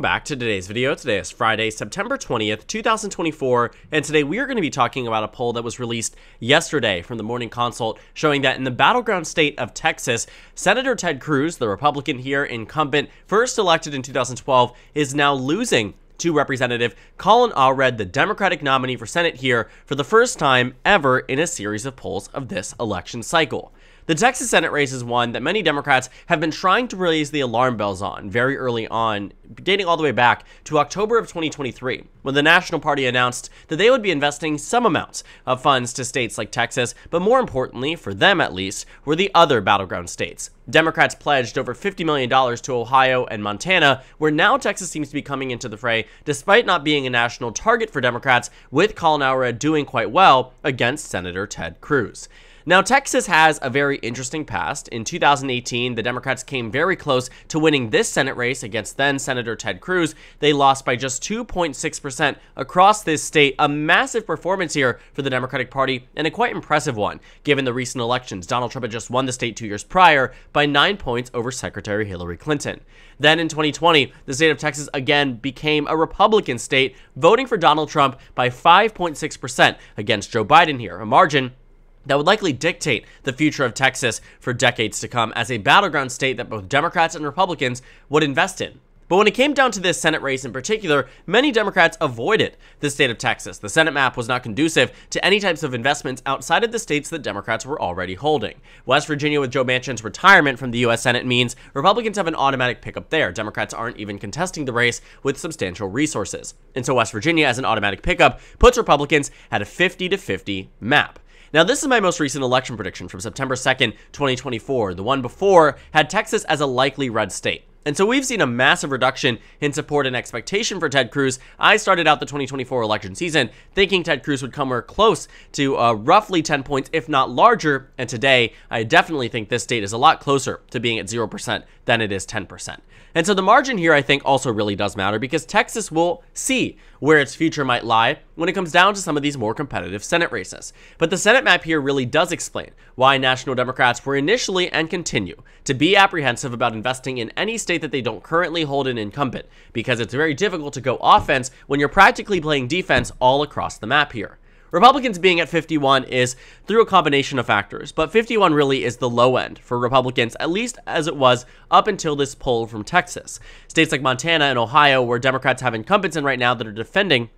Back to today's video. Today is Friday, September 20th, 2024, and today we are going to be talking about a poll that was released yesterday from the Morning Consult showing that in the battleground state of Texas, Senator Ted Cruz, the Republican here, incumbent, first elected in 2012, is now losing to Representative Colin Allred, the Democratic nominee for Senate here, for the first time ever in a series of polls of this election cycle. The Texas Senate race is one that many Democrats have been trying to raise the alarm bells on very early on, dating all the way back to October of 2023, when the National Party announced that they would be investing some amounts of funds to states like Texas, but more importantly, for them at least, were the other battleground states. Democrats pledged over $50 million to Ohio and Montana, where now Texas seems to be coming into the fray, despite not being a national target for Democrats, with Colin Allred doing quite well against Senator Ted Cruz. Now, Texas has a very interesting past. In 2018, the Democrats came very close to winning this Senate race against then Senator Ted Cruz. They lost by just 2.6% across this state, a massive performance here for the Democratic Party, and a quite impressive one, given the recent elections. Donald Trump had just won the state 2 years prior by 9 points over Secretary Hillary Clinton. Then in 2020, the state of Texas again became a Republican state, voting for Donald Trump by 5.6% against Joe Biden here, a margin that would likely dictate the future of Texas for decades to come as a battleground state that both Democrats and Republicans would invest in. But when it came down to this Senate race in particular, many Democrats avoided the state of Texas. The Senate map was not conducive to any types of investments outside of the states that Democrats were already holding. West Virginia, with Joe Manchin's retirement from the U.S. Senate, means Republicans have an automatic pickup there. Democrats aren't even contesting the race with substantial resources. And so West Virginia, as an automatic pickup, puts Republicans at a 50-50 map. Now, this is my most recent election prediction from September 2nd, 2024. The one before had Texas as a likely red state. And so we've seen a massive reduction in support and expectation for Ted Cruz. I started out the 2024 election season thinking Ted Cruz would come close to roughly 10 points, if not larger. And today, I definitely think this state is a lot closer to being at 0% than it is 10%. And so the margin here, I think, also really does matter because Texas will see where its future might lie when it comes down to some of these more competitive Senate races. But the Senate map here really does explain why national Democrats were initially and continue to be apprehensive about investing in any state that they don't currently hold an incumbent, because it's very difficult to go offense when you're practically playing defense all across the map here. Republicans being at 51 is through a combination of factors, but 51 really is the low end for Republicans, at least as it was up until this poll from Texas. States like Montana and Ohio, where Democrats have incumbents in right now that are defending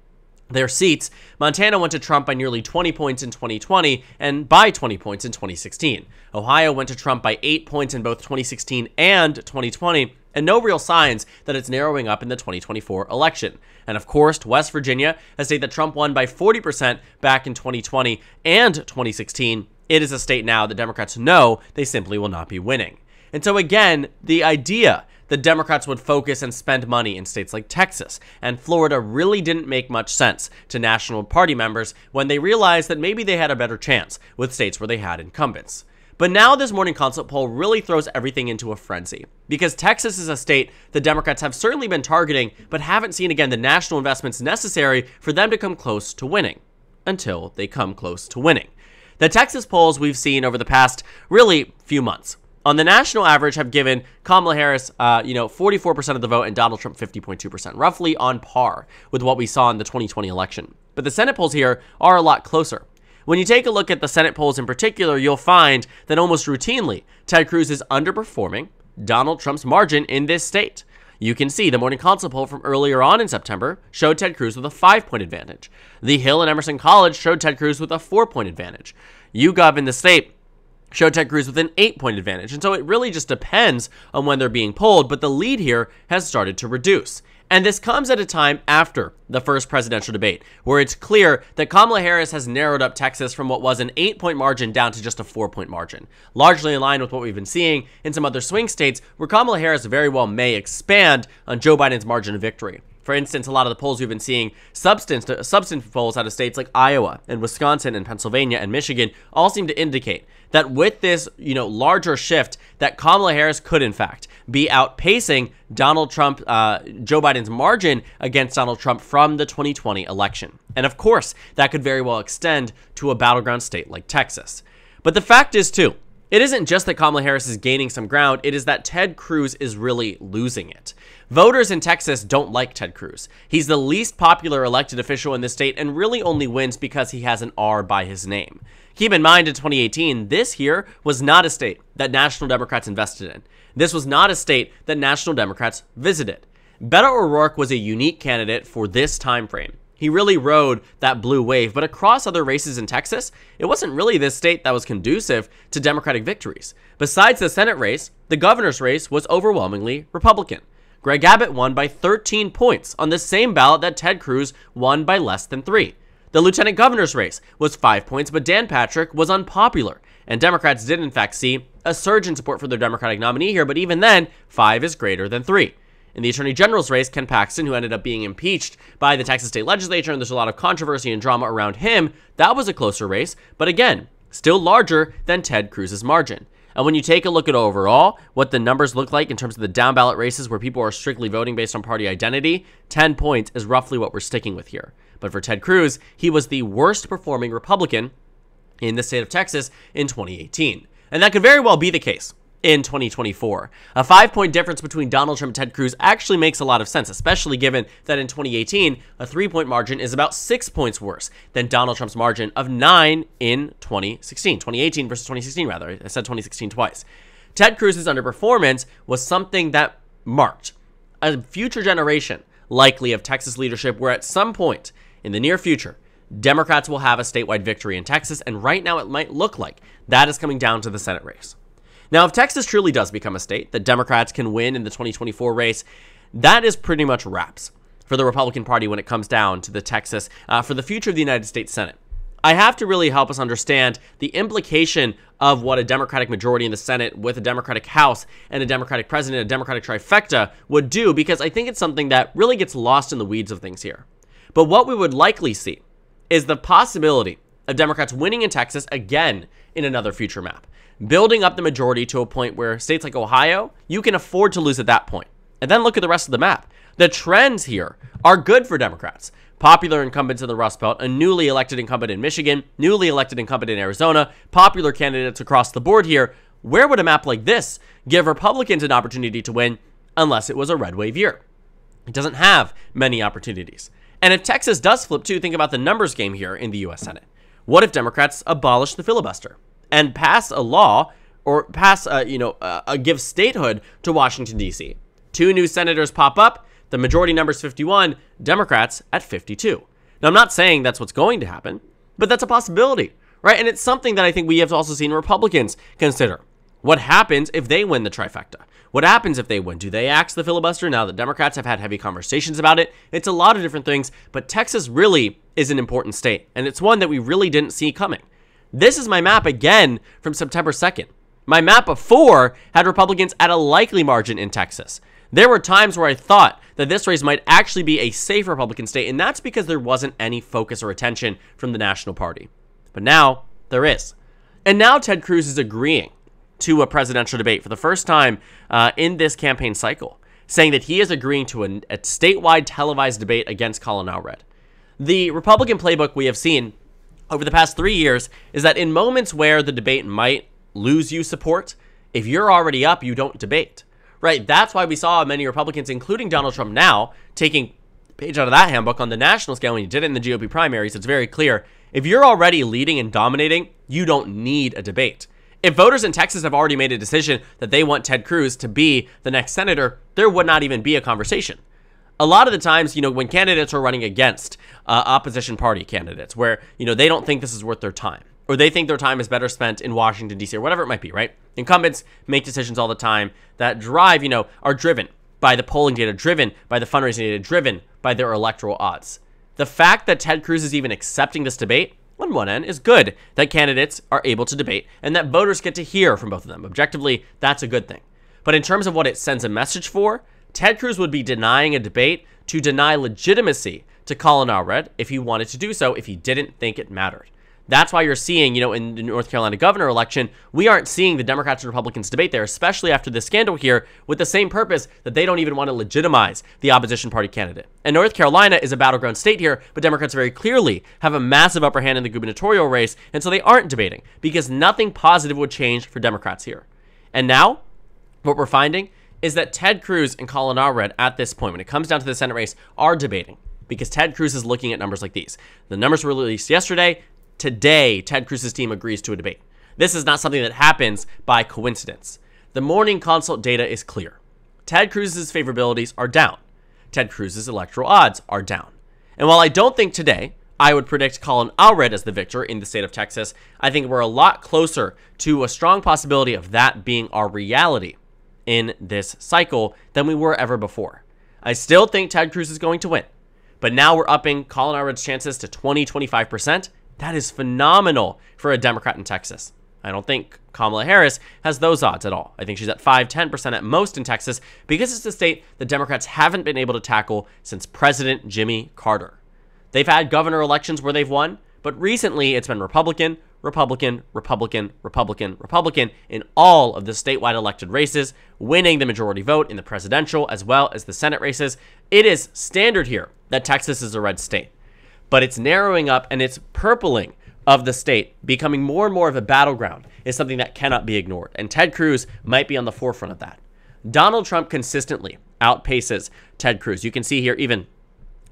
their seats, Montana went to Trump by nearly 20 points in 2020 and by 20 points in 2016. Ohio went to Trump by 8 points in both 2016 and 2020, and no real signs that it's narrowing up in the 2024 election. And of course, West Virginia, a state that Trump won by 40% back in 2020 and 2016, it is a state now that Democrats know they simply will not be winning. And so again, the idea that Democrats would focus and spend money in states like Texas and Florida really didn't make much sense to National Party members when they realized that maybe they had a better chance with states where they had incumbents. But now this Morning Consult poll really throws everything into a frenzy, because Texas is a state the Democrats have certainly been targeting, but haven't seen, again, the national investments necessary for them to come close to winning, until they come close to winning. The Texas polls we've seen over the past, really, few months, on the national average have given Kamala Harris, 44% of the vote and Donald Trump 50.2%, roughly on par with what we saw in the 2020 election. But the Senate polls here are a lot closer. When you take a look at the Senate polls in particular, you'll find that almost routinely, Ted Cruz is underperforming Donald Trump's margin in this state. You can see the Morning Consult poll from earlier on in September showed Ted Cruz with a 5-point advantage. The Hill and Emerson College showed Ted Cruz with a 4-point advantage. YouGov in the state showed Ted Cruz with an 8-point advantage. And so it really just depends on when they're being polled, but the lead here has started to reduce. And this comes at a time after the first presidential debate, where it's clear that Kamala Harris has narrowed up Texas from what was an 8-point margin down to just a 4-point margin, largely in line with what we've been seeing in some other swing states where Kamala Harris very well may expand on Joe Biden's margin of victory. For instance, a lot of the polls we've been seeing, substantive polls out of states like Iowa and Wisconsin and Pennsylvania and Michigan, all seem to indicate that with this, larger shift, that Kamala Harris could, in fact, be outpacing Donald Trump, Joe Biden's margin against Donald Trump from the 2020 election. And of course, that could very well extend to a battleground state like Texas. But the fact is, too, It isn't just that Kamala Harris is gaining some ground, it is that Ted Cruz is really losing it. Voters in Texas don't like Ted Cruz. He's the least popular elected official in the state and really only wins because he has an R by his name. Keep in mind, in 2018, this here was not a state that National Democrats invested in. This was not a state that National Democrats visited. Beto O'Rourke was a unique candidate for this time frame. He really rode that blue wave, but across other races in Texas, it wasn't really this state that was conducive to Democratic victories. Besides the Senate race, the governor's race was overwhelmingly Republican. Greg Abbott won by 13 points on the same ballot that Ted Cruz won by less than 3. The lieutenant governor's race was 5 points, but Dan Patrick was unpopular, and Democrats did in fact see a surge in support for their Democratic nominee here, but even then, 5 is greater than 3. In the Attorney General's race, Ken Paxton, who ended up being impeached by the Texas State Legislature, and there's a lot of controversy and drama around him, that was a closer race, but again, still larger than Ted Cruz's margin. And when you take a look at overall what the numbers look like in terms of the down ballot races where people are strictly voting based on party identity, 10 points is roughly what we're sticking with here. But for Ted Cruz, he was the worst performing Republican in the state of Texas in 2018. And that could very well be the case in 2024. A 5-point difference between Donald Trump and Ted Cruz actually makes a lot of sense, especially given that in 2018, a 3-point margin is about 6 points worse than Donald Trump's margin of 9 in 2018 versus 2016, rather. I said 2016 twice. Ted Cruz's underperformance was something that marked a future generation, likely of Texas leadership, where at some point in the near future, Democrats will have a statewide victory in Texas, and right now it might look like that is coming down to the Senate race. Now, if Texas truly does become a state that Democrats can win in the 2024 race, that is pretty much wraps for the Republican Party when it comes down to the Texas, for the future of the United States Senate. I have to really help us understand the implication of what a Democratic majority in the Senate with a Democratic House and a Democratic president, a Democratic trifecta would do, because I think it's something that really gets lost in the weeds of things here. But what we would likely see is the possibility of Democrats winning in Texas again in another future map, building up the majority to a point where states like Ohio, you can afford to lose at that point. And then look at the rest of the map. The trends here are good for Democrats. Popular incumbents in the Rust Belt, a newly elected incumbent in Michigan, newly elected incumbent in Arizona, popular candidates across the board here. Where would a map like this give Republicans an opportunity to win unless it was a red wave year? It doesn't have many opportunities. And if Texas does flip too, think about the numbers game here in the U.S. Senate. What if Democrats abolish the filibuster and pass a law or pass give statehood to Washington, D.C.? 2 new senators pop up. The majority number's 51, Democrats at 52. Now, I'm not saying that's what's going to happen, but that's a possibility, right? And it's something that I think we have also seen Republicans consider. What happens if they win the trifecta? What happens if they win? Do they axe the filibuster now that Democrats have had heavy conversations about it? It's a lot of different things, but Texas really is an important state, and it's one that we really didn't see coming. This is my map again from September 2nd. My map before had Republicans at a likely margin in Texas. There were times where I thought that this race might actually be a safe Republican state, and that's because there wasn't any focus or attention from the National Party. But now, there is. And now Ted Cruz is agreeing to a presidential debate for the first time in this campaign cycle, saying that he is agreeing to a statewide televised debate against Colin Allred. The Republican playbook we have seen over the past 3 years is that in moments where the debate might lose you support, if you're already up, you don't debate. Right, that's why we saw many Republicans, including Donald Trump now, taking a page out of that handbook on the national scale. When you did it in the GOP primaries, it's very clear. If you're already leading and dominating, you don't need a debate. If voters in Texas have already made a decision that they want Ted Cruz to be the next senator, there would not even be a conversation. A lot of the times, when candidates are running against opposition party candidates, where, they don't think this is worth their time, or they think their time is better spent in Washington, D.C., or whatever it might be, right? Incumbents make decisions all the time that drive, are driven by the polling data, driven by the fundraising data, driven by their electoral odds. The fact that Ted Cruz is even accepting this debate, on one end, is good that candidates are able to debate and that voters get to hear from both of them. Objectively, that's a good thing. But in terms of what it sends a message for, Ted Cruz would be denying a debate to deny legitimacy to Colin Allred if he wanted to do so, if he didn't think it mattered. That's why you're seeing, in the North Carolina governor election, we aren't seeing the Democrats and Republicans debate there, especially after this scandal here, with the same purpose that they don't even want to legitimize the opposition party candidate. And North Carolina is a battleground state here, but Democrats very clearly have a massive upper hand in the gubernatorial race, and so they aren't debating because nothing positive would change for Democrats here. And now, what we're finding is that Ted Cruz and Colin Allred at this point, when it comes down to the Senate race, are debating because Ted Cruz is looking at numbers like these. The numbers were released yesterday. Today, Ted Cruz's team agrees to a debate. This is not something that happens by coincidence. The morning consult data is clear. Ted Cruz's favorabilities are down. Ted Cruz's electoral odds are down. And while I don't think today I would predict Colin Allred as the victor in the state of Texas, I think we're a lot closer to a strong possibility of that being our reality in this cycle than we were ever before. I still think Ted Cruz is going to win, but now we're upping Colin Allred's chances to 20-25%. That is phenomenal for a Democrat in Texas. I don't think Kamala Harris has those odds at all. I think she's at 5-10% at most in Texas because it's a state the Democrats haven't been able to tackle since President Jimmy Carter. They've had governor elections where they've won, but recently it's been Republican, Republican, Republican, Republican, Republican in all of the statewide elected races, winning the majority vote in the presidential as well as the Senate races. It is standard here that Texas is a red state, but it's narrowing up and it's purpling of the state, becoming more and more of a battleground is something that cannot be ignored. And Ted Cruz might be on the forefront of that. Donald Trump consistently outpaces Ted Cruz. You can see here, even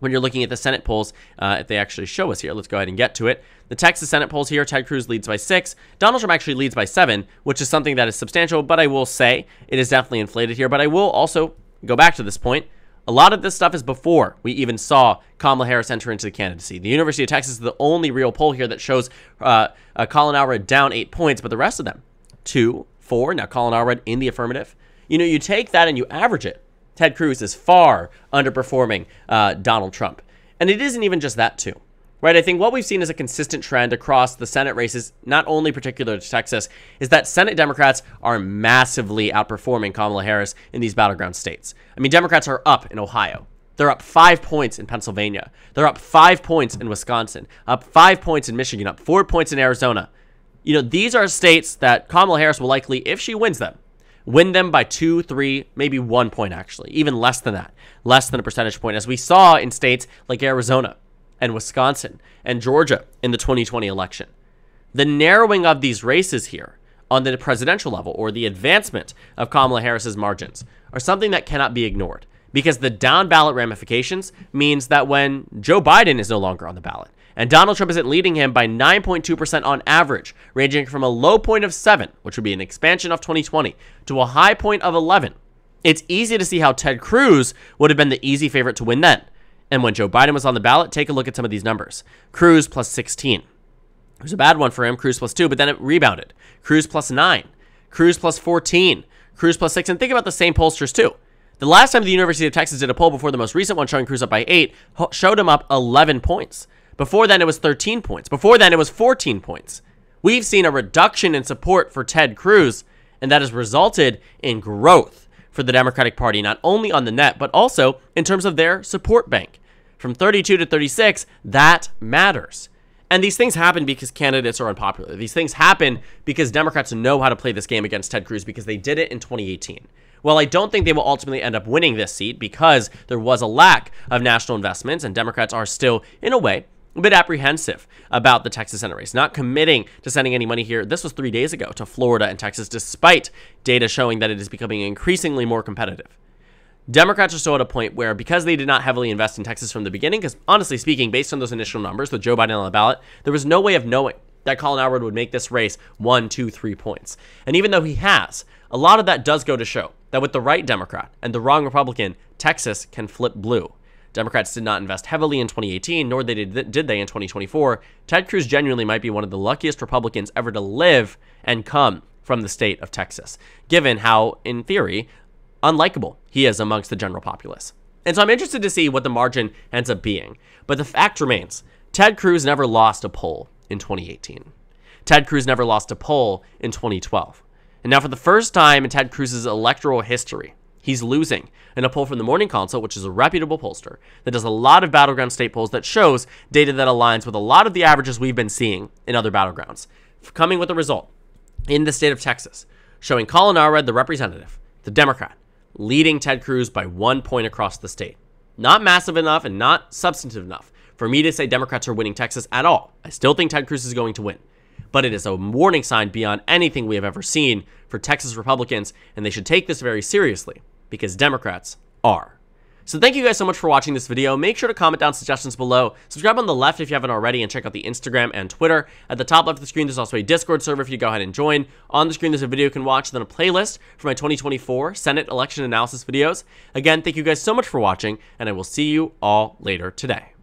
when you're looking at the Senate polls, if they actually show us here, let's go ahead and get to it. The Texas Senate polls here, Ted Cruz leads by 6. Donald Trump actually leads by 7, which is something that is substantial, but I will say it is definitely inflated here. But I will also go back to this point. A lot of this stuff is before we even saw Kamala Harris enter into the candidacy. The University of Texas is the only real poll here that shows Colin Allred down 8 points, but the rest of them, 2, 4, now Colin Allred in the affirmative. You take that and you average it. Ted Cruz is far underperforming Donald Trump. And it isn't even just that too, right? I think what we've seen is a consistent trend across the Senate races, not only particular to Texas, is that Senate Democrats are massively outperforming Kamala Harris in these battleground states. I mean, Democrats are up in Ohio. They're up 5 points in Pennsylvania. They're up 5 points in Wisconsin, up 5 points in Michigan, up 4 points in Arizona. These are states that Kamala Harris will likely, if she wins them, win them by 2, 3, maybe 1 point actually, even less than that, less than a percentage point, as we saw in states like Arizona and Wisconsin and Georgia in the 2020 election. The narrowing of these races here on the presidential level, or the advancement of Kamala Harris's margins, are something that cannot be ignored, because the down ballot ramifications means that when Joe Biden is no longer on the ballot and Donald Trump isn't leading him by 9.2% on average, ranging from a low point of 7, which would be an expansion of 2020, to a high point of 11, it's easy to see how Ted Cruz would have been the easy favorite to win then. And when Joe Biden was on the ballot, take a look at some of these numbers. Cruz plus 16. It was a bad one for him, Cruz plus 2, but then it rebounded. Cruz plus 9. Cruz plus 14. Cruz plus 6. And think about the same pollsters too. The last time the University of Texas did a poll before the most recent one showing Cruz up by 8, showed him up 11 points. Before then, it was 13 points. Before then, it was 14 points. We've seen a reduction in support for Ted Cruz, and that has resulted in growth for the Democratic Party, not only on the net, but also in terms of their support bank. From 32 to 36, that matters. And these things happen because candidates are unpopular. These things happen because Democrats know how to play this game against Ted Cruz because they did it in 2018. Well, I don't think they will ultimately end up winning this seat because there was a lack of national investments, and Democrats are still, in a way, a bit apprehensive about the Texas Senate race, not committing to sending any money here. This was 3 days ago to Florida and Texas, despite data showing that it is becoming increasingly more competitive. Democrats are still at a point where, because they did not heavily invest in Texas from the beginning, because honestly speaking, based on those initial numbers with Joe Biden on the ballot, there was no way of knowing that Colin Allred would make this race 1, 2, 3 points. And even though he has, a lot of that does go to show that with the right Democrat and the wrong Republican, Texas can flip blue. Democrats did not invest heavily in 2018, nor did they in 2024. Ted Cruz genuinely might be one of the luckiest Republicans ever to live and come from the state of Texas, given how, in theory, unlikable he is amongst the general populace. And so I'm interested to see what the margin ends up being. But the fact remains, Ted Cruz never lost a poll in 2018. Ted Cruz never lost a poll in 2012. And now for the first time in Ted Cruz's electoral history, he's losing. In a poll from the Morning Consult, which is a reputable pollster that does a lot of battleground state polls that shows data that aligns with a lot of the averages we've been seeing in other battlegrounds, coming with a result in the state of Texas, showing Colin Allred, the representative, the Democrat, leading Ted Cruz by 1 point across the state. Not massive enough and not substantive enough for me to say Democrats are winning Texas at all. I still think Ted Cruz is going to win. But it is a warning sign beyond anything we have ever seen for Texas Republicans, and they should take this very seriously, because Democrats are. So thank you guys so much for watching this video. Make sure to comment down suggestions below. Subscribe on the left if you haven't already, and check out the Instagram and Twitter. At the top left of the screen, there's also a Discord server if you go ahead and join. On the screen, there's a video you can watch, then a playlist for my 2024 Senate election analysis videos. Again, thank you guys so much for watching, and I will see you all later today.